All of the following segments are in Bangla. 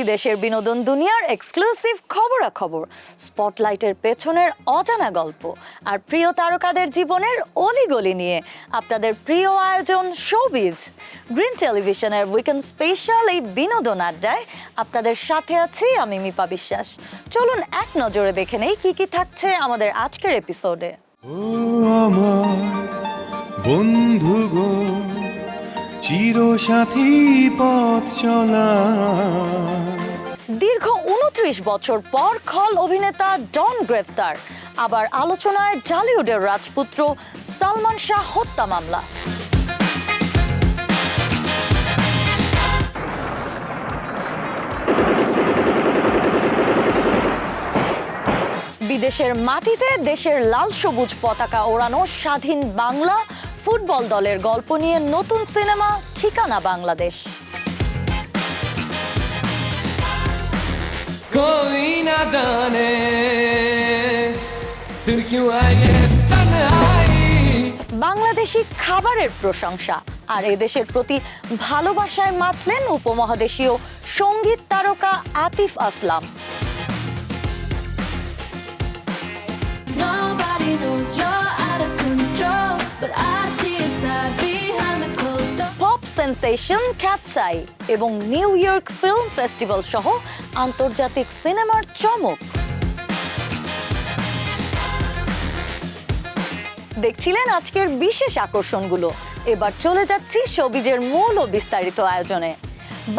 বিদেশের বিনোদন দুনিয়ার এক্সক্লুসিভ খবরাখবর, স্পটলাইটের পেছনের অজানা গল্প আর প্রিয় তারকাদের জীবনের অলিগলি নিয়ে আপনাদের প্রিয় আয়োজন শোবিজ। গ্রিন টেলিভিশনের উইকেন্ড স্পেশাল এই বিনোদন আড্ডায় আপনাদের সাথে আছি আমি মিপা বিশ্বাস। চলুন এক নজরে দেখে নেই কি কি থাকছে আমাদের আজকের এপিসোডে। ও আমার বন্ধু গো, চিরসাথী পথ চলা। দীর্ঘ ২৯ বছর পর খল অভিনেতা ডন গ্রেফতার। আবার আলোচনায় ঢালিউডের রাজপুত্র সালমান শাহ হত্যা মামলা। বিদেশের মাটিতে দেশের লাল সবুজ পতাকা ওড়ানো স্বাধীন বাংলা ফুটবল দলের গল্প নিয়ে নতুন সিনেমা ঠিকানা বাংলাদেশ। कोई ना जाने फिर क्यों आए ये तन्हाई। বাংলাদেশি খাবারের প্রশংসা আর এদেশের প্রতি ভালোবাসায় মাতলেন উপমহাদেশীয় সঙ্গীত তারকা আতিফ আসলাম। Nobody knows you're out of control, but I see a side behind the closed door. Pop sensation cat's eye এবং নিউ ইয়র্ক ফিল্ম ফেস্টিভ্যাল সহ আন্তর্জাতিক সিনেমার চমক। দেখছিলেন আজকের বিশেষ আকর্ষণগুলো। এবার চলে যাচ্ছি শোবিজের মূল ও বিস্তারিত আয়োজনে।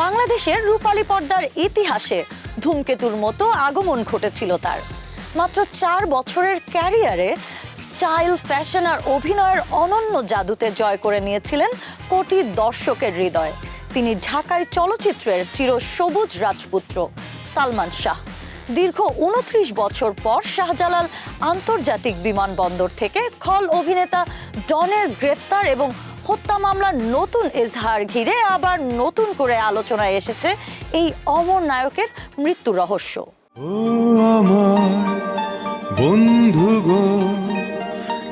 বাংলাদেশের রূপালী পর্দার ইতিহাসে ধূমকেতুর মতো আগমন ঘটেছিল তার। মাত্র ৪ বছরের ক্যারিয়ারে স্টাইল, ফ্যাশন আর অভিনয়ের অনন্য জাদুতে জয় করে নিয়েছিলেন কোটি দর্শকের হৃদয়। তিনি ঢাকায় চলচ্চিত্রের চিরসবুজ রাজপুত্র সালমান শাহ। দীর্ঘ ২৯ বছর পর শাহজালাল আন্তর্জাতিক বিমানবন্দর থেকে খল অভিনেতা ডনের গ্রেফতার এবং হত্যা মামলার নতুন এজাহার ঘিরে আবার নতুন করে আলোচনায় এসেছে এই অমর নায়কের মৃত্যু রহস্য। ও আমার বন্ধু গো,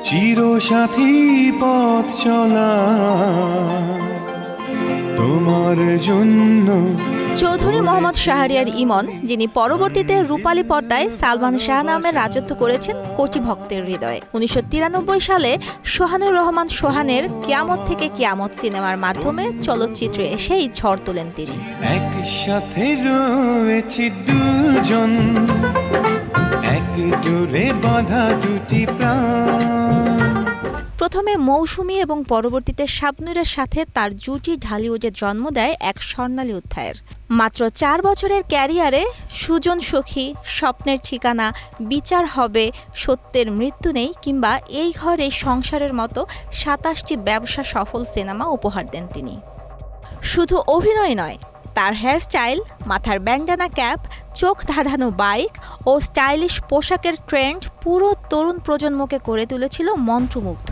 চিরসাথী পথ চলা তোমার জন্য। চৌধুরী মোহাম্মদ শাহরিয়ার ইমন, যিনি পরবর্তীতে রূপালী পর্দায় সালমান শাহ নামে রাজত্ব করেছেন কোটি ভক্তের হৃদয়ে। ১৯৯৩ সালে সোহানুর রহমান সোহানের কিয়ামত থেকে কিয়ামত সিনেমার মাধ্যমে চলচ্চিত্রে এসেই ঝড় তোলেন তিনি। একসাথে রয়েছি দুজন, এক জোরে বাঁধা দুটি প্রাণ। প্রথমে মৌসুমী এবং পরবর্তীতে শাবনূরের সাথে তার জুটি ঢালিউডে জন্ম দেয় এক স্বর্ণালী অধ্যায়ের। মাত্র ৪ বছরের ক্যারিয়ারে সুজন সখী, স্বপ্নের ঠিকানা, বিচার হবে, সত্যের মৃত্যু নেই কিংবা এই ঘরে সংসারের মতো ২৭টি ব্যবসা সফল সিনেমা উপহার দেন তিনি। শুধু অভিনয় নয়, তার হেয়ারস্টাইল, মাথার ব্যান্ডানা ক্যাপ, চোখ ধাঁধানো বাইক ও স্টাইলিশ পোশাকের ট্রেন্ড পুরো তরুণ প্রজন্মকে করে তুলেছিল মন্ত্রমুগ্ধ।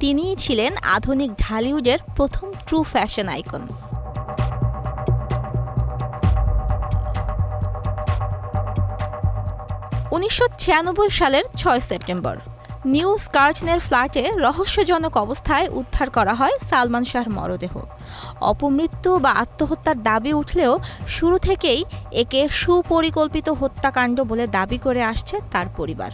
তিনিই ছিলেন আধুনিক ঢালিউডের প্রথম ট্রু ফ্যাশন আইকন। উনিশশো ৯৬ সালের ৬ সেপ্টেম্বর নিউ স্কার্টনের ফ্ল্যাটে রহস্যজনক অবস্থায় উদ্ধার করা হয় সালমান শাহর মরদেহ। অপমৃত্যু বা আত্মহত্যার দাবি উঠলেও শুরু থেকেই একে সুপরিকল্পিত হত্যাকাণ্ড বলে দাবি করে আসছে তার পরিবার।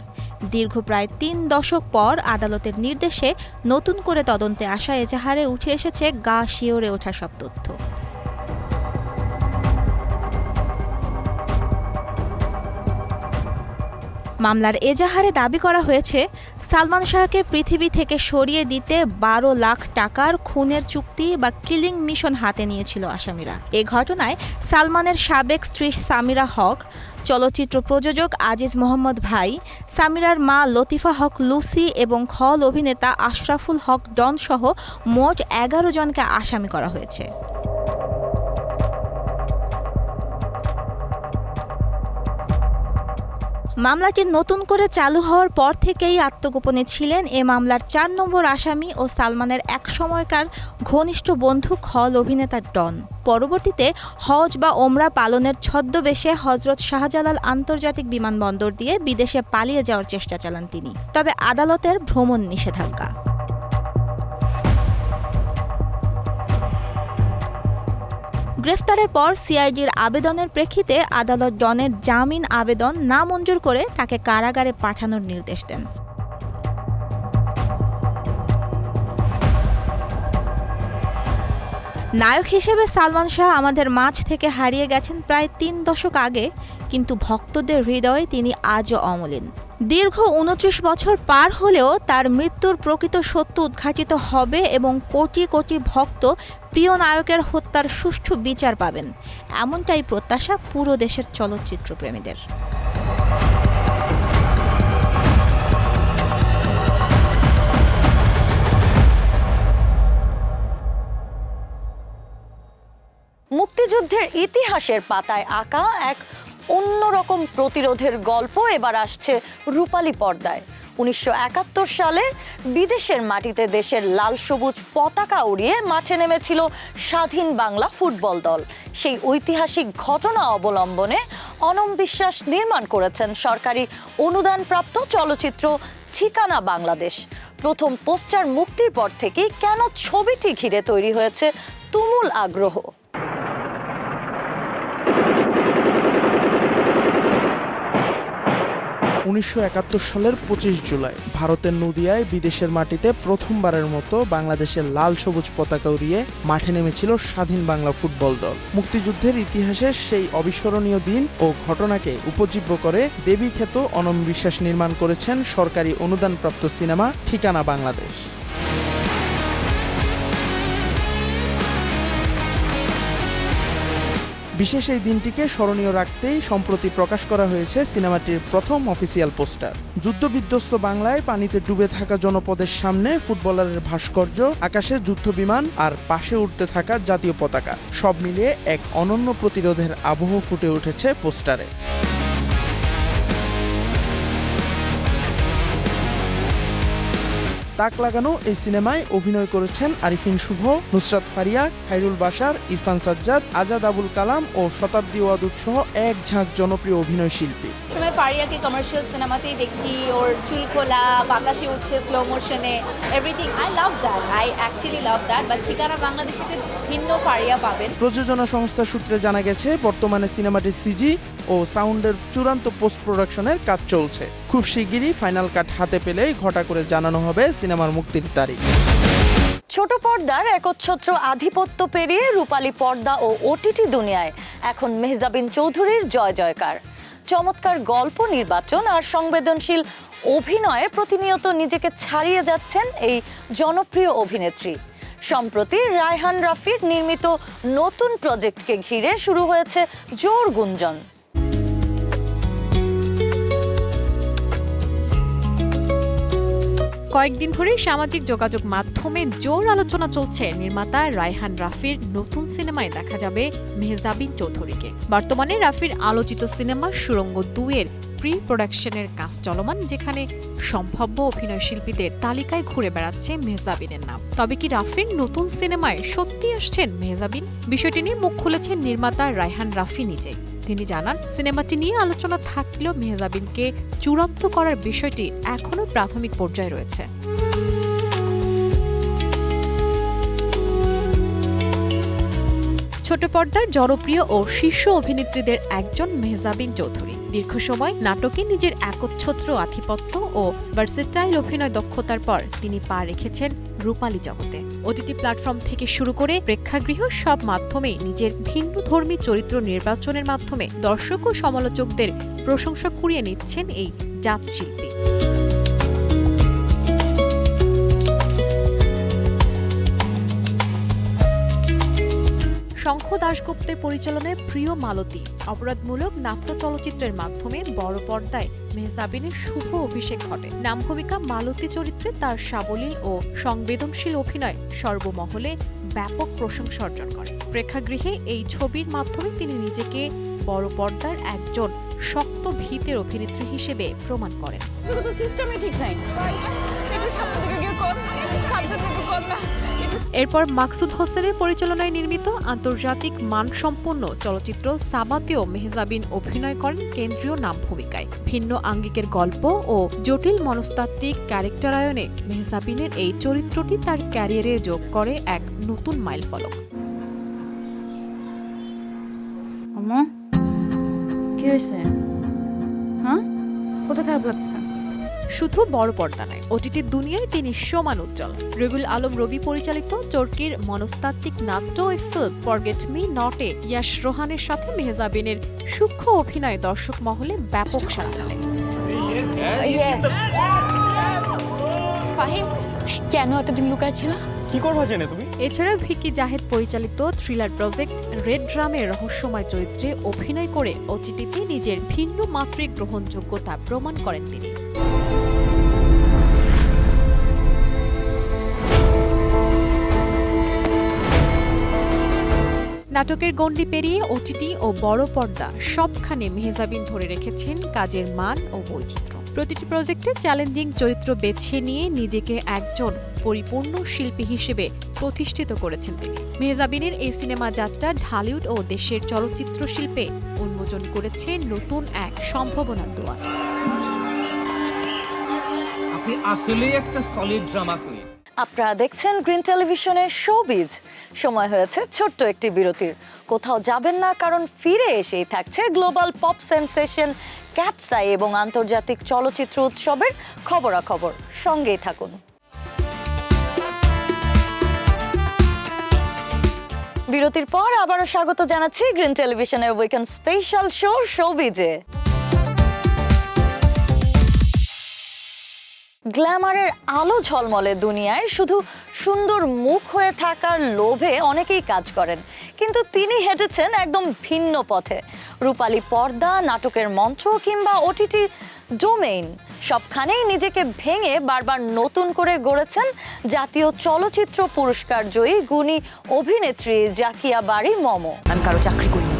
দীর্ঘ প্রায় ৩ দশক পর আদালতের নির্দেশে নতুন করে তদন্তে আসা এজাহারে উঠে এসেছে গা শিওরে ওঠা সব তথ্য। মামলার এজাহারে দাবি করা হয়েছে, সালমান শাহকে পৃথিবী থেকে সরিয়ে দিতে ১২ লাখ টাকার খুনের চুক্তি বা কিলিং মিশন হাতে নিয়েছিল আসামিরা। এ ঘটনায় সালমানের সাবেক স্ত্রী সামিরা হক, চলচ্চিত্র প্রযোজক আজিজ মোহাম্মদ ভাই, সামিরার মা লতিফা হক লুসি এবং খল অভিনেতা আশরাফুল হক ডন সহ মোট ১১ জনকে আসামি করা হয়েছে। মামলাটি নতুন করে চালু হওয়ার পর থেকেই আত্মগোপনে ছিলেন এ মামলার ৪ নম্বর আসামি ও সালমানের এক সময়কার ঘনিষ্ঠ বন্ধু খল অভিনেতা ডন। পরবর্তীতে হজ বা ওমরা পালনের ছদ্মবেশে হজরত শাহজালাল আন্তর্জাতিক বিমানবন্দর দিয়ে বিদেশে পালিয়ে যাওয়ার চেষ্টা চালান তিনি, তবে আদালতের ভ্রমণ নিষেধাজ্ঞা। গ্রেফতারের পর সিআইডির আবেদনের প্রেক্ষিতে আদালত ডনের জামিন আবেদন নামঞ্জুর করে তাকে কারাগারে পাঠানোর নির্দেশ দেন। নায়ক হিসেবে সালমান শাহ আমাদের মাঝ থেকে হারিয়ে গেছেন প্রায় ৩ দশক আগে, কিন্তু ভক্তদের হৃদয়ে তিনি আজও অমলিন। দীর্ঘ ২৯ বছর পার হলেও তার মৃত্যুর প্রকৃত সত্য উদ্ঘাটিত হবে এবং কোটি কোটি ভক্ত প্রিয় নায়কের হত্যার সুষ্ঠু বিচার পাবেন, এমনটাই প্রত্যাশা পুরো দেশের চলচ্চিত্র প্রেমীদের। মুক্তিযুদ্ধের ইতিহাসের পাতায় আঁকা এক অন্যরকম প্রতিরোধের গল্প এবার আসছে রূপালী পর্দায়। ১৯৭১ সালে বিদেশের মাটিতে দেশের লাল সবুজ পতাকা উড়িয়ে মাঠে নেমেছিল স্বাধীন বাংলা ফুটবল দল। সেই ঐতিহাসিক ঘটনা অবলম্বনে অনম বিশ্বাস নির্মাণ করেছেন সরকারি অনুদানপ্রাপ্ত চলচ্চিত্র ঠিকানা বাংলাদেশ। প্রথম পোস্টার মুক্তির পর থেকেই কেন ছবিটি ঘিরে তৈরি হয়েছে তুমুল আগ্রহ। ১৯৭১ সালের ২৫ জুলাই ভারতের নদিয়ায় বিদেশের মাটিতে প্রথমবারের মতো বাংলাদেশের লাল সবুজ পতাকা উড়িয়ে মাঠে নেমেছিল স্বাধীন বাংলা ফুটবল দল। মুক্তিযুদ্ধের ইতিহাসের সেই অবিস্মরণীয় দিন ও ঘটনাকে উপজীব্য করে দেবীখ্যাত অনম বিশ্বাস নির্মাণ করেছেন সরকারি অনুদানপ্রাপ্ত সিনেমা ঠিকানা বাংলাদেশ। বিশেষ এই দিনটিকে স্মরণীয় রাখতেই সম্প্রতি প্রকাশ করা হয়েছে সিনেমাটির প্রথম অফিসিয়াল পোস্টার। যুদ্ধবিধ্বস্ত বাংলায় পানিতে ডুবে থাকা জনপদের সামনে ফুটবলারের ভাস্কর্য, আকাশে যুদ্ধবিমান আর পাশে উঠতে থাকা জাতীয় পতাকা, সব মিলিয়ে এক অনন্য প্রতিরোধের আবহ ফুটে উঠেছে পোস্টারে। তাক লাগানো এই সিনেমায় অভিনয় করেছেন আরিফিন শুভ, নুসরাত ফারিয়া, খায়রুল বাশার, ইরফান সাজ্জাদ, আজাদ আবুল কালাম ও শতাব্দী ওয়াদুদ সহ এক ঝাঁক জনপ্রিয় অভিনয় শিল্পী। সময় ফারিয়াকে কমার্শিয়াল সিনেমাতেই দেখছি, ওর চুল খোলা, বাতাসে উঠছে স্লো মোশনে, everything. I love that, I actually love that. But ঠিকানা বাংলাদেশে ভিন্ন ফারিয়া পাবেন। প্রযোজনা সংস্থা সূত্রে জানা গেছে বর্তমানে সিনেমাটির সিজি ও সাউন্ডের চূড়ান্ত পোস্ট প্রোডাকশনের কাজ চলছে। খুব শিগগিরই ফাইনাল কাট হাতে পেলেই ঘটা করে জানানো হবে সিনেমার মুক্তির তারিখ। ছোট পর্দার একচ্ছত্র আধিপত্য পেরিয়ে রূপালী পর্দা ও ওটিটি দুনিয়ায় এখন মেহজাবিন চৌধুরীর জয় জয়কার। চমৎকার গল্প নির্বাচন আর সংবেদনশীল অভিনয়ে প্রতিনিয়ত নিজেকে ছাড়িয়ে যাচ্ছেন এই জনপ্রিয় অভিনেত্রী। সম্প্রতি রায়হান রাফির নির্মিত নতুন প্রজেক্টকে ঘিরে শুরু হয়েছে জোর গুঞ্জন। কয়েকদিন ধরে সামাজিক যোগাযোগ মাধ্যমে জোর আলোচনা চলছে নির্মাতা রায়হান রাফির নতুন সিনেমায় দেখা যাবে মেহজাবিন চৌধুরীকে। বর্তমানে রাফির আলোচিত সিনেমা সুড়ঙ্গ ২ এর প্রি প্রোডাকশনের কাজ চলমান, যেখানে সম্ভাব্য অভিনয় শিল্পীদের তালিকায় ঘুরে বেড়াচ্ছে মেহজাবিনের নাম। তবে কি রাফির নতুন সিনেমায় সত্যি আসছেন মেহজাবিন? বিষয়টি নিয়ে মুখ খুলেছেন নির্মাতা রায়হান রাফি নিজে। তিনি জানান, সিনেমাটি নিয়ে আলোচনা থাকলেও মেহজাবিনকে চূড়ান্ত করার বিষয়টি এখনো প্রাথমিক পর্যায়ে রয়েছে। ছোট পর্দার জনপ্রিয় ও শীর্ষ অভিনেত্রীদের একজন মেহজাবিন চৌধুরী। দীর্ঘ সময় নাটকে নিজের একচ্ছত্র আধিপত্য ও ভার্সেটাইল অভিনয় দক্ষতার পর তিনি পা রেখেছেন রূপালী জগতে। ওটিটি প্ল্যাটফর্ম থেকে শুরু করে প্রেক্ষাগৃহ সব মাধ্যমেই নিজের ভিন্নধর্মী চরিত্র নির্বাচনের মাধ্যমে দর্শক ও সমালোচকদের প্রশংসা কুড়িয়ে নিচ্ছেন এই জাত শিল্পী। শঙ্খ দাশগুপ্তের পরিচালনায় প্রিয় মালতী অপরাধমূলক নাট্য চলচ্চিত্রের মাধ্যমে বড় পর্দায় মেহজাবিনের শুভ অভিষেক ঘটে। নাম ভূমিকা মালতী চরিত্রে তার সাবলীল ও সংবেদনশীল অভিনয় সর্বমহলে ব্যাপক প্রশংসা অর্জন করে। প্রেক্ষাগৃহে এই ছবির মাধ্যমে তিনি নিজেকে বড় পর্দার একজন শক্ত ভীতের অভিনেত্রী হিসেবে প্রমাণ করেন। এরপর মাকসুদ হোসেনের পরিচালনায় নির্মিত আন্তর্জাতিক মানসম্পন্ন চলচ্চিত্র সাবাতেও মেহজাবিন অভিনয় করেন কেন্দ্রীয় নাম ভূমিকায়। ভিন্ন আঙ্গিকের গল্প ও জটিল মনস্তাত্ত্বিক ক্যারেক্টারায়নে মেহজাবিনের এই চরিত্রটি তার ক্যারিয়ারে যোগ করে এক নতুন মাইলফলক। কি হয়েছে? হ্যাঁ, কোথায় খারাপ লাগছে? শুধু বড় পর্দা নয়, ওটিটির দুনিয়ায় তিনি সমান উজ্জ্বল। রবিউল আলম রবি পরিচালিত চরকির মনস্তাত্ত্বিক নাট্য ফিল্ম ফরগেট মি নটে ইয়াশ রোহানের সাথে মেহজাবিনের সূক্ষ্ম অভিনয় দর্শক মহলে ব্যাপক সাড়া ফেলে। ফাহিম, কেন এতদিন লুকায় ছিল? কি করবা জেনে তুমি? এছাড়া ভিকি জাহেদ পরিচালিত থ্রিলার প্রজেক্ট রেড ড্রামের রহস্যময় চরিত্রে অভিনয় করে ওটিটিতে নিজের ভিন্ন মাত্রিক গ্রহণযোগ্যতা প্রমাণ করেন তিনি। নাটকের গণ্ডি পেরিয়ে ওটিটি ও বড় পর্দা সবখানে মেহজাবিন ধরে রেখেছেন কাজের মান ও বৈচিত্র্য। প্রতিটি প্রজেক্টে চ্যালেঞ্জিং চরিত্র বেছে নিয়ে নিজেকে একজন পরিপূর্ণ শিল্পী হিসেবে প্রতিষ্ঠিত করেছেন তিনি। মেহজাবিনের এই সিনেমা যাত্রা ঢালিউড ও দেশের চলচ্চিত্র শিল্পে উন্মোচন করেছে নতুন এক সম্ভাবনার দুয়ার। আপনি আসলেই একটা সলিড ড্রামা কুইন। আপনারা দেখছেন গ্রিন টেলিভিশনের শোবিজ। সময় হয়েছে ছোট্ট একটি বিরতির। কোথাও যাবেন না, কারণ ফিরে এসেই থাকছে global pop sensation Katseye এবং আন্তর্জাতিক চলচ্চিত্র উৎসবের খবরাখবর। সঙ্গেই থাকুন। বিরতির পর আবারও স্বাগত জানাচ্ছি গ্রিন টেলিভিশনের উইকেন্ড স্পেশাল শো শোবিজে। গ্ল্যামারের আলো ঝলমলে দুনিয়ায় শুধু সুন্দর মুখ হয়ে থাকার লোভে অনেকেই কাজ করেন, কিন্তু তিনি হেঁটেছেন একদম ভিন্ন পথে। রূপালী পর্দা, নাটকের মঞ্চ কিংবা ওটিটি ডোমেইন, সবখানেই নিজেকে ভেঙে বারবার নতুন করে গড়েছেন জাতীয় চলচ্চিত্র পুরস্কার জয়ী গুণী অভিনেত্রী জাকিয়া বারি মম। আমি কারো চাকরি করি না,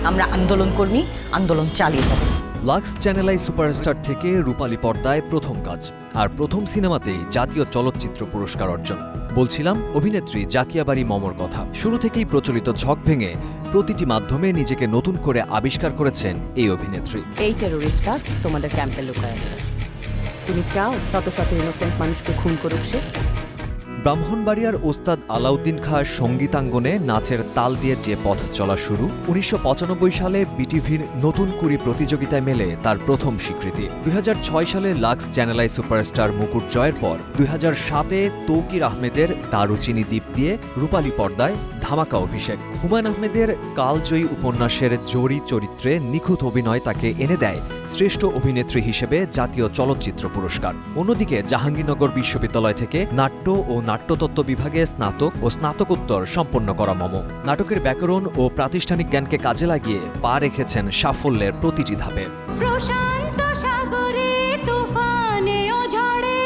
আমরা আন্দোলন কর্মী, আন্দোলন চালিয়ে যাব। লাক্স চ্যানেল আই সুপারস্টার থেকে রূপালী পর্দায় প্রথম কাজ, আর প্রথম সিনেমাতেই জাতীয় চলচ্চিত্র পুরস্কার অর্জন। বলছিলাম অভিনেত্রী জাকিয়া বারি মমর কথা। শুরু থেকেই প্রচলিত ছক ভেঙে প্রতিটি মাধ্যমে নিজেকে নতুন করে আবিষ্কার করেছেন এই অভিনেত্রী। এই টেরোরিস্টরা তোমাদের ক্যাম্পে লুকায় আছে। তুমি চাও শত শত ইনোসেন্ট মানুষকে খুন করুক সে? ব্রাহ্মণবাড়িয়ার ওস্তাদ আলাউদ্দিন খাঁ সঙ্গীতাঙ্গনে নাচের তাল দিয়ে যে পথ চলা শুরু, ১৯৯৫ সালে বিটিভির নতুন কুড়ি প্রতিযোগিতায় মেলে তার প্রথম স্বীকৃতি। ২০০৬ সালে লাক্স চ্যানেল আই সুপারস্টার মুকুট জয়ের পর ২০০৭-এ তৌকির আহমেদের দারুচিনি দ্বীপ দিয়ে রূপালী পর্দায় ধামাকা অভিষেক। হুমায়ুন আহমেদের কালজয়ী উপন্যাসের জরি চরিত্রে নিখুঁত অভিনয় তাকে এনে দেয় শ্রেষ্ঠ অভিনেত্রী হিসেবে জাতীয় চলচ্চিত্র পুরস্কার। অন্যদিকে জাহাঙ্গীরনগর বিশ্ববিদ্যালয় থেকে নাট্য ও নাট্যতত্ত্ব বিভাগে স্নাতক ও স্নাতকোত্তর সম্পন্ন করা মম নাটকের ব্যাকরণ ও প্রাতিষ্ঠানিক জ্ঞানকে কাজে লাগিয়ে পা রেখেছেন সাফল্যের প্রতিটি ধাপে। প্রশান্ত সাগরে তুফানে ও ঝড়ে,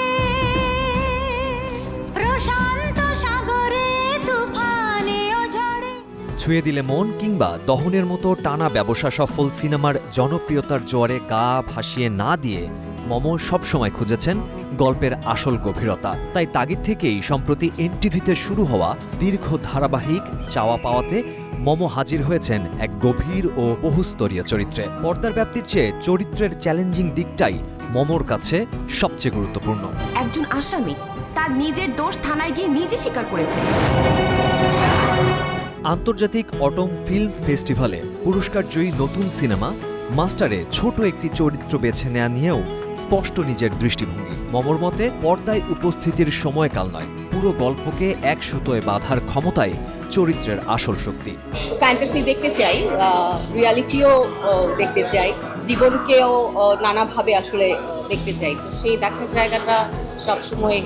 প্রশান্ত সাগরে তুফানে ও ঝড়ে। ছুঁয়ে দিলে মন কিংবা দহনের মতো টানা ব্যবসা সফল সিনেমার জনপ্রিয়তার জোয়ারে গা ভাসিয়ে না দিয়ে মম সবসময় খুঁজেছেন গল্পের আসল গভীরতা। তাই তাগিদ থেকেই সম্প্রতি এনটিভিতে শুরু হওয়া দীর্ঘ ধারাবাহিক চাওয়া পাওয়াতে মম হাজির হয়েছেন এক গভীর ও বহুস্তরীয় চরিত্রে। পর্দার ব্যাপ্তির চেয়ে চরিত্রের চ্যালেঞ্জিং দিকটাই মমর কাছে সবচেয়ে গুরুত্বপূর্ণ। একজন আসামি তার নিজের দোষ থানায় গিয়ে নিজে স্বীকার করেছে। আন্তর্জাতিক অটম ফিল্ম ফেস্টিভ্যালে পুরস্কারজয়ী নতুন সিনেমা মাস্টারে ছোট একটি চরিত্র বেছে নেওয়া নিয়েও স্পষ্ট নিজের দৃষ্টিভঙ্গি। মমর মতে পর্দায় উপস্থিতির সময়কাল নয়, পুরো গল্পকে এক সুতোয় বাঁধার ক্ষমতায় চরিত্রের আসল শক্তি। ফ্যান্টাসি দেখতে চাই, রিয়ালিটিও দেখতে চাই, জীবনকেও নানাভাবে আসলে দেখতে চাই। তো সেই দেখার জায়গাটা সবসময়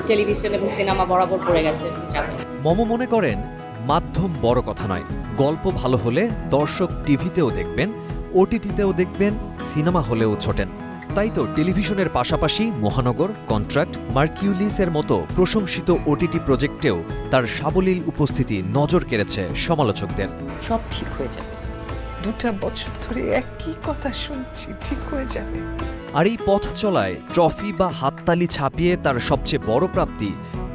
টেলিভিশন এবং সিনেমা বরাবর পড়ে গেছে। মম মনে করেন মাধ্যম বড় কথা নয়, গল্প ভালো হলে দর্শক টিভিতেও দেখবেন, ওটিটিতেও দেখবেন, সিনেমা হলেও ছোটেন। তাই তো টেলিভিশনের পাশাপাশি মহানগর, কন্ট্রাক্ট, মার্কিউলিসের মতো প্রশংসিত ওটিটি প্রজেক্টেও তার সাবলীল উপস্থিতি নজর কেড়েছে সমালোচকদের। সব ঠিক হয়ে যাবে। 2 বছর ধরে একই কথা শুনছি, ঠিক হয়ে যাবে। আর এই পথ চলায় ট্রফি বা হাততালি ছাপিয়ে তার সবচেয়ে বড় প্রাপ্তি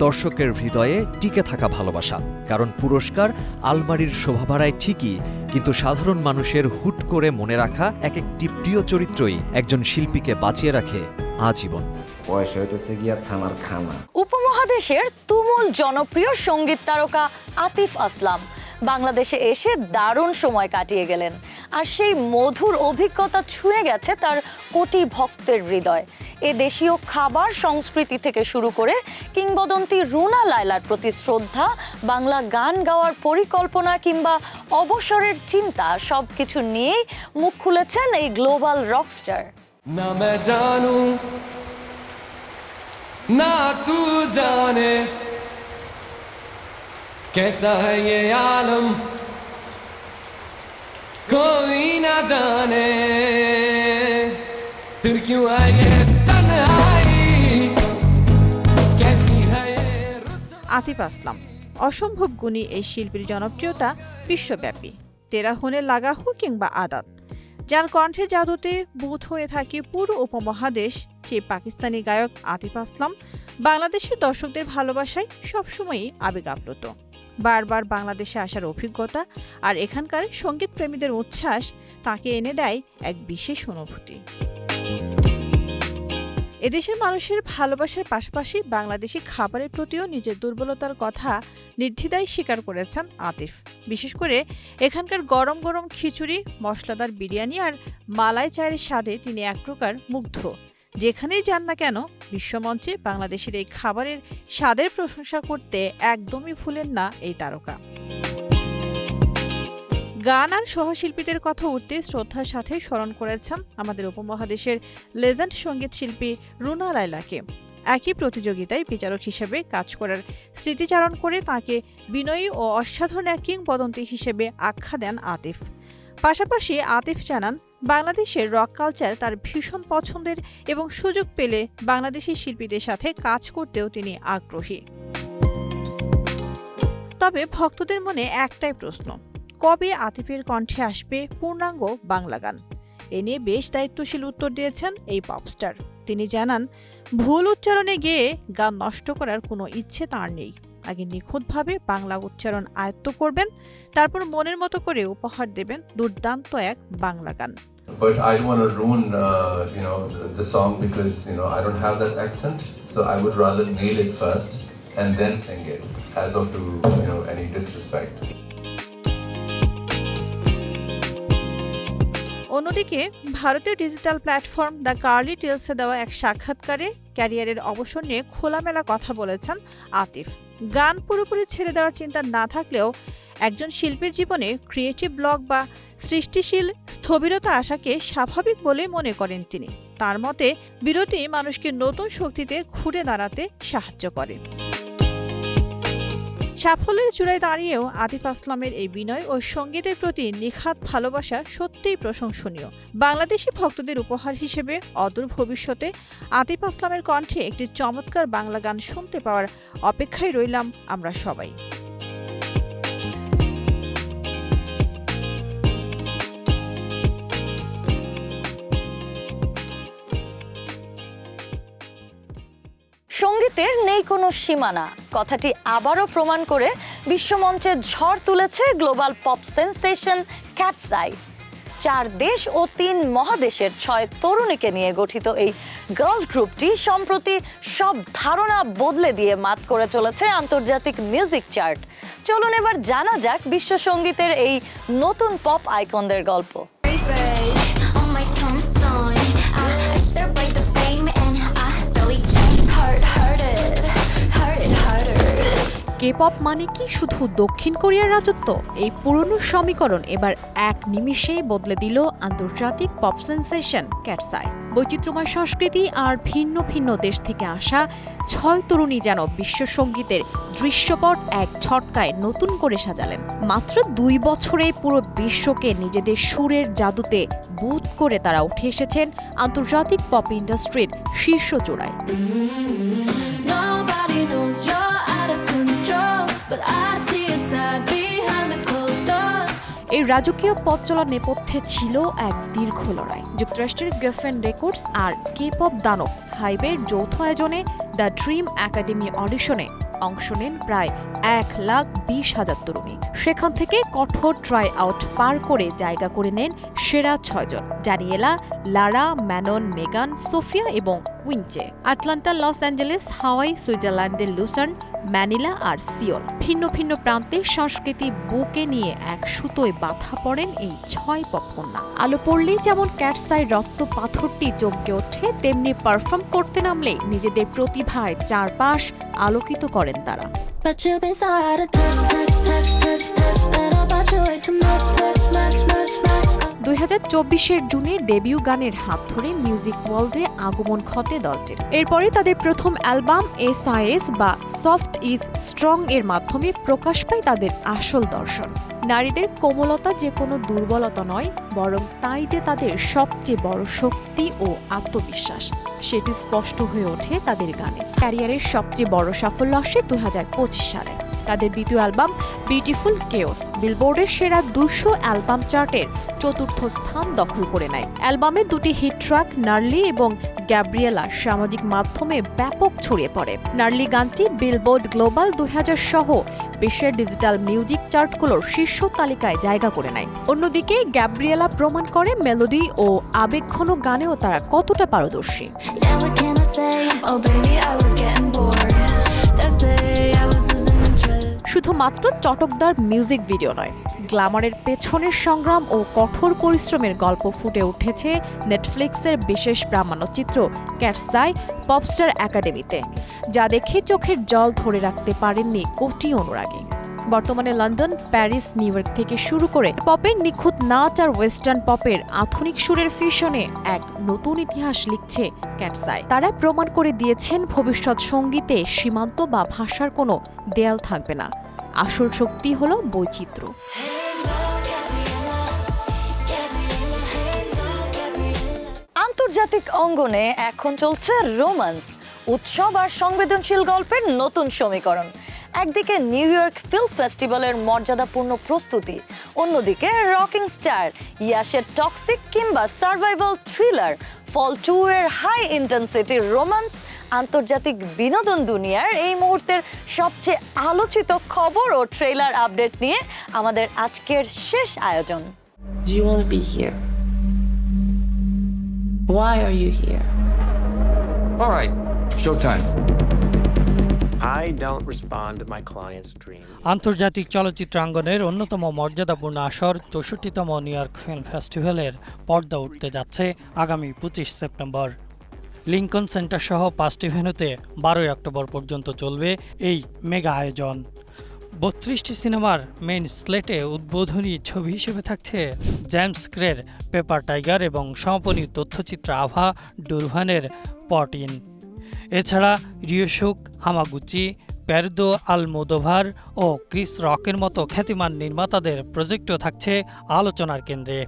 দর্শকের হৃদয়ে টিকে থাকা ভালোবাসা। কারণ পুরস্কার আলমারির শোভা বাড়ায় ঠিকই, কিন্তু সাধারণ মানুষের হুট করে মনে রাখা এক একটি প্রিয় চরিত্রই একজন শিল্পীকে বাঁচিয়ে রাখে আজীবন। পয়সা হইতেছে গিয়া থানার খানা। উপমহাদেশের তুমুল জনপ্রিয় সঙ্গীত তারকা আতিফ আসলাম বাংলাদেশে এসে দারুণ সময় কাটিয়ে গেলেন, আর সেই মধুর অভিজ্ঞতা ছুঁয়ে গেছে তার কোটি ভক্তের হৃদয়। এ দেশীয় খাবার সংস্কৃতি থেকে শুরু করে কিংবদন্তি রুনা লায়লার প্রতি শ্রদ্ধা, বাংলা গান গাওয়ার পরিকল্পনা কিংবা অবসরের চিন্তা সবকিছু নিয়েই মুখ খুলেছেন এই গ্লোবাল রকস্টার। ना मैं जानूं ना तू जाने कैसा है ये आलम कोई ना जाने फिर क्यों है ये तन्हाई कैसी है ये আতিফ আসলাম। অসম্ভব গুণী এই শিল্পীর জনপ্রিয়তা বিশ্বব্যাপী। তেরা হোনে লাগা হু কিংবা আদাত, যার কণ্ঠে জাদুতে বুঁদ হয়ে থাকে পুরো উপমহাদেশ, সেই পাকিস্তানি গায়ক আতিফ আসলাম বাংলাদেশের দর্শকদের ভালোবাসায় সবসময়ই আবেগ আপ্লুত। বারবার বাংলাদেশে আসার অভিজ্ঞতা আর এখানকার সঙ্গীত প্রেমীদের উচ্ছ্বাস তাকে এনে দেয় এক বিশেষ অনুভূতি। এদেশের মানুষের ভালোবাসার পাশাপাশি বাংলাদেশি খাবারের প্রতিও নিজের দুর্বলতার কথা নির্দ্বিধায় স্বীকার করেছেন আতিফ। বিশেষ করে এখানকার গরম গরম খিচুড়ি, মশলাদার বিরিয়ানি আর মালাই চায়ের স্বাদে তিনি এক প্রকার মুগ্ধ। যেখানেই যান না কেন বিশ্বমঞ্চে বাংলাদেশের এই খাবারের স্বাদের প্রশংসা করতে একদমই ভুলেন না এই তারকা। গান আর সহশিল্পীদের কথা উঠতে শ্রদ্ধার সাথে স্মরণ করেছেন আমাদের উপমহাদেশের লেজেন্ড সঙ্গীত শিল্পী রুনা লায়লাকে। একই প্রতিযোগিতায় বিচারক হিসেবে কাজ করার স্মৃতিচারণ করে তাকে বিনয়ী ও অসাধারণ এক কিংবদন্তি হিসেবে আখ্যা দেন আতিফ। পাশাপাশি আতিফ জানান, বাংলাদেশের রক কালচার তার ভীষণ পছন্দের এবং সুযোগ পেলে বাংলাদেশি শিল্পীদের সাথে কাজ করতেও তিনি আগ্রহী। তবে ভক্তদের মনে একটাই প্রশ্ন, কবে আতিফের কণ্ঠে আসবে পূর্ণাঙ্গ বাংলা গান? এ নিয়ে বেশ দায়িত্বশীল উত্তর দিয়েছেন এই পপস্টার। তিনি জানান, ভুল উচ্চারণে গেয়ে গান নষ্ট করার কোনো ইচ্ছে তার নেই। আগে নিখুঁতভাবে বাংলা উচ্চারণ আয়ত্ত করবেন, তারপর মনের মতো করে উপহার দেবেন দুর্দান্ত এক বাংলা গান। But I don't want to ruin, the song because I don't have that accent. So I would rather nail it first and then sing it, as of to any disrespect. অন্যদিকে ভারতীয় ডিজিটাল প্ল্যাটফর্ম দ্য কার্লি টেলসে দেওয়া এক সাক্ষাৎকারে ক্যারিয়ারের অবসর নিয়ে খোলামেলা কথা বলেছেন আতিফ। গান পুরোপুরি ছেড়ে দেওয়ার চিন্তা না থাকলেও একজন শিল্পীর জীবনে ক্রিয়েটিভ ব্লক বা সৃষ্টিশীল স্থবিরতা আসাকে স্বাভাবিক বলে মনে করেন তিনি। তার মতে বিরতি মানুষকে নতুন শক্তিতে ঘুরে দাঁড়াতে সাহায্য করে। সাফল্যের চূড়ায় দাঁড়িয়েও আতিফ আসলামের এই বিনয় ও সঙ্গীতের প্রতি নিখাত ভালোবাসা সত্যিই প্রশংসনীয়। বাংলাদেশি ভক্তদের উপহার হিসেবে অদূর ভবিষ্যতে আতিফ আসলামের কণ্ঠে একটি চমৎকার বাংলা গান শুনতে পাওয়ার অপেক্ষায় রইলাম আমরা সবাই। সঙ্গীতের নেই কোনো সীমানা কথাটি আবারও প্রমাণ করে বিশ্বমঞ্চে ঝড় তুলেছে global pop sensation Katseye. 4 দেশ ও 3 মহাদেশের 6 তরুণীকে নিয়ে গঠিত এই গার্ল গ্রুপটি সম্প্রতি সব ধারণা বদলে দিয়ে মাত করে চলেছে আন্তর্জাতিক মিউজিক চার্ট। চলুন এবার জানা যাক বিশ্ব সঙ্গীতের এই নতুন পপ আইকনদের গল্প। কে-পপ মানে কি শুধু দক্ষিণ কোরিয়ার রাজত্ব? এই পুরনো সমীকরণ এবার এক নিমিষেই বদলে দিল আন্তর্জাতিক পপ সেন্সেশন ক্যাটস আই। বৈচিত্র্যময় সংস্কৃতি আর ভিন্ন ভিন্ন দেশ থেকে আসা 6 তরুণী যেন বিশ্ব সঙ্গীতের দৃশ্যপট এক ছটকায় নতুন করে সাজালেন। মাত্র 2 বছরে পুরো বিশ্বকে নিজেদের সুরের জাদুতে বুঁদ করে তারা উঠে এসেছেন আন্তর্জাতিক পপ ইন্ডাস্ট্রির শীর্ষ চূড়ায়। এই রাজকীয় পথ চলার নেপথ্যে ছিল এক দীর্ঘ লড়াই। যুক্তরাষ্ট্রের গেফেন রেকর্ডস আর কে-পপ দানব হাইবের যৌথ আয়োজনে দ্য ড্রিম একাডেমি অডিশনে অংশ নেন প্রায় 1,20,000 তরুণী। সেখান থেকে কঠোর ট্রাই আউট পার করে জায়গা করে নেন সেরা 6 জন: ড্যানিয়েলা, লারা, ম্যানন, মেগান, সোফিয়া এবং উইনচে। আটলান্টা, লস অ্যাঞ্জেলেস, হাওয়াই, সুইজারল্যান্ডের লুসার্ন, ম্যানিলা আর সিওল। ভিন্ন ভিন্ন প্রান্তে সংস্কৃতি বুকে নিয়ে এক সুতোয় বাঁধা পড়েন এই 6 পপকন্যা। আলো পড়লেই যেমন ক্যাটস আই রক্ত পাথরটি চমকে ওঠে, তেমনি পারফর্ম করতে নামলে নিজেদের প্রতিভায় চারপাশ আলোকিত করেন তারা। But you've been so hard to touch, touch, touch, touch, touch, that I bought you way too much, much, much, much, much. 2024 জুনে ডেবিউ গানের হাত ধরে মিউজিক ওয়ার্ল্ডে আগমন ঘটে দলটির। এরপরে তাদের প্রথম অ্যালবাম SIS বা সফট ইজ স্ট্রং এর মাধ্যমে প্রকাশ পায় তাদের আসল দর্শন। নারীদের কোমলতা যে কোনো দুর্বলতা নয়, বরং তাই যে তাদের সবচেয়ে বড় শক্তি ও আত্মবিশ্বাস, সেটি স্পষ্ট হয়ে ওঠে তাদের গানে। ক্যারিয়ারের সবচেয়ে বড় সাফল্য আসে 2025 সালে। তাদের দ্বিতীয় অ্যালবাম বিউটিফুল কেওস বিলবোর্ডের সেরা 200 অ্যালবাম চার্টের 4র্থ স্থান দখল করে নেয়। অ্যালবামে 2টি হিট ট্র্যাক নার্লি এবং গ্যাব্রিয়েলা সামাজিক মাধ্যমে ব্যাপক ছড়িয়ে পড়ে। নার্লি গানটি বিলবোর্ড গ্লোবাল 2000 সহ বিশ্বের ডিজিটাল মিউজিক চার্টগুলোর শীর্ষ তালিকায় জায়গা করে নেয়। অন্যদিকে গ্যাব্রিয়েলা প্রমাণ করে মেলোডি ও আবেগঘন গানেও তারা কতটা পারদর্শী। Yeah, what can I say? Oh baby, I was getting bored. That day I was losing interest. শুধুমাত্র চটকদার মিউজিক ভিডিও নয়, গ্ল্যামারের পেছনের সংগ্রাম ও কঠোর পরিশ্রমের গল্প ফুটে উঠেছে নেটফ্লিক্সের বিশেষ প্রামাণ্যচিত্র ক্যাটস আই পপস্টার একাডেমিতে, যা দেখে চোখের জল ধরে রাখতে পারেননি কোটি অনুরাগী। বর্তমানে লন্ডন, প্যারিস, নিউ ইয়র্ক থেকে শুরু করে পপের নিখুঁত নাচ আর ওয়েস্টার্ন পপের আধুনিক সুরের ফিউশনে এক নতুন ইতিহাস লিখছে ক্যাটস আই। তারা প্রমাণ করে দিয়েছেন ভবিষ্যৎ সঙ্গীতে সীমান্ত বা ভাষার কোনো দেয়াল থাকবে না। আসল শক্তি হলো বৈচিত্র্য। আন্তর্জাতিক অঙ্গনে এখন চলছে রোমান্স, উৎসব আর সংবেদনশীল গল্পের নতুন সমীকরণ। একদিকে নিউ ইয়র্ক ফিল্ম ফেস্টিভ্যালের মর্যাদাপূর্ণ প্রস্তুতি, অন্যদিকে রকিং স্টার ইয়াশের টক্সিক কিংবা সার্ভাইভাল থ্রিলার ফল 2 এর হাই ইন্টেন্সিটি রোমান্স। আন্তর্জাতিক বিনোদন দুনিয়ার এই মুহূর্তের সবচেয়ে আলোচিত খবর ও ট্রেলার আপডেট নিয়ে আমাদের আজকের শেষ আয়োজন। Do you want to be here? Why are you here? All right, showtime. I don't respond to my client's dream. আন্তর্জাতিক চলচ্চিত্রাঙ্গনের অন্যতম মর্যাদাপূর্ণ আসর 64তম নিউ ইয়র্ক ফিল্ম ফেস্টিভ্যালের পর্দা উঠতে যাচ্ছে আগামী 25 সেপ্টেম্বর। লিঙ্কন সেন্টার সহ 5টি ভেন্যুতে 12 অক্টোবর পর্যন্ত চলবে এই মেগা আয়োজন। 32টি সিনেমার মেইন স্লেটে উদ্বোধনী ছবি হিসেবে থাকছে জেমস ক্রের পেপার টাইগার এবং সমাপনী তথ্যচিত্র আভা ডুরভানের পটিন। এছাড়া রিওশুক, হামাগুচি, পেরদো আলমোদোভার ও ক্রিস রকের মতো খ্যাতিমান নির্মাতাদের প্রজেক্টও থাকছে আলোচনার কেন্দ্রে।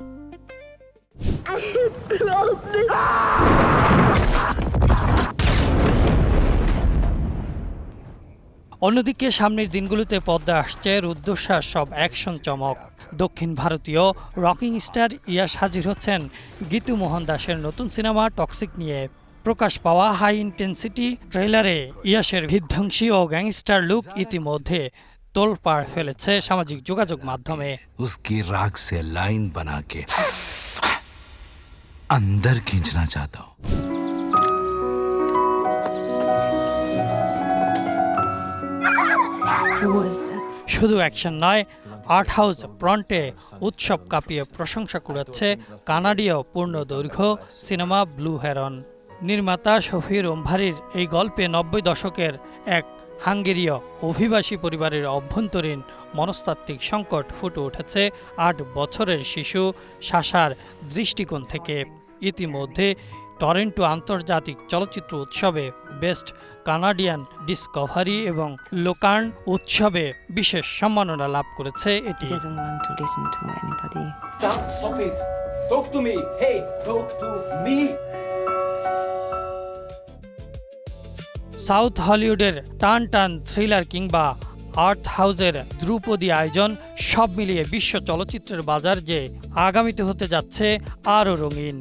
অন্যদিকে সামনের দিনগুলোতে পর্দায় আসছে রুদ্ধশ্বাস সব অ্যাকশন চমক। দক্ষিণ ভারতীয় রকিং স্টার ইয়াশ হাজির হচ্ছেন গীতু মোহন দাসের নতুন সিনেমা টক্সিক নিয়ে। প্রকাশ পাওয়া হাই ইন্টেন্সিটি ট্রেলারে ইয়াশের বিধ্বংসী ও গ্যাংস্টার লুক ইতিমধ্যে তোলপাড় ফেলেছে সামাজিক যোগাযোগ মাধ্যমে। उसकी राग से लाइन बना के अंदर खींचना चाहता हूं। শুধু অ্যাকশন নয়, আর্ট হাউস ফ্রন্টে উৎসব কাঁপিয়ে প্রশংসা কুড়াচ্ছে কানাডীয় পূর্ণ দৈর্ঘ্য সিনেমা ব্লু হেরন। নির্মাতা শফির ওমভারির এই গল্পে 90 দশকের এক হাঙ্গেরীয় অভিবাসী পরিবারের অভ্যন্তরীণ মনস্তাত্ত্বিক সংকট ফুটে উঠেছে 8 বছরের শিশু সাশার দৃষ্টিকোণ থেকে। ইতিমধ্যে টরন্টো আন্তর্জাতিক চলচ্চিত্র উৎসবে বেস্ট কানাডিয়ান ডিসকভারি এবং লোকার্ন উৎসবে বিশেষ সম্মাননা লাভ করেছে এটি। Stop it. Talk to me. Hey, talk to me. South হলিউডের টান টান থ্রিলার কিংবা আর্ট হাউসের ধ্রুপদী আয়োজন, সব মিলিয়ে বিশ্ব চলচ্চিত্রের বাজার যে আগামীতে হতে যাচ্ছে আরও রঙিন।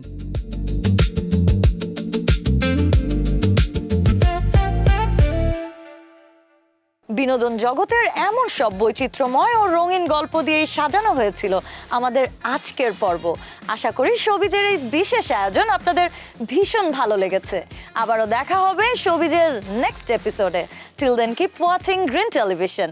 বিনোদন জগতের এমন সব বৈচিত্র্যময় ও রঙিন গল্প দিয়েই সাজানো হয়েছিল আমাদের আজকের পর্ব। আশা করি শোবিজের এই বিশেষ আয়োজন আপনাদের ভীষণ ভালো লেগেছে। আবারও দেখা হবে শোবিজের নেক্সট এপিসোডে। Till then keep watching Green television.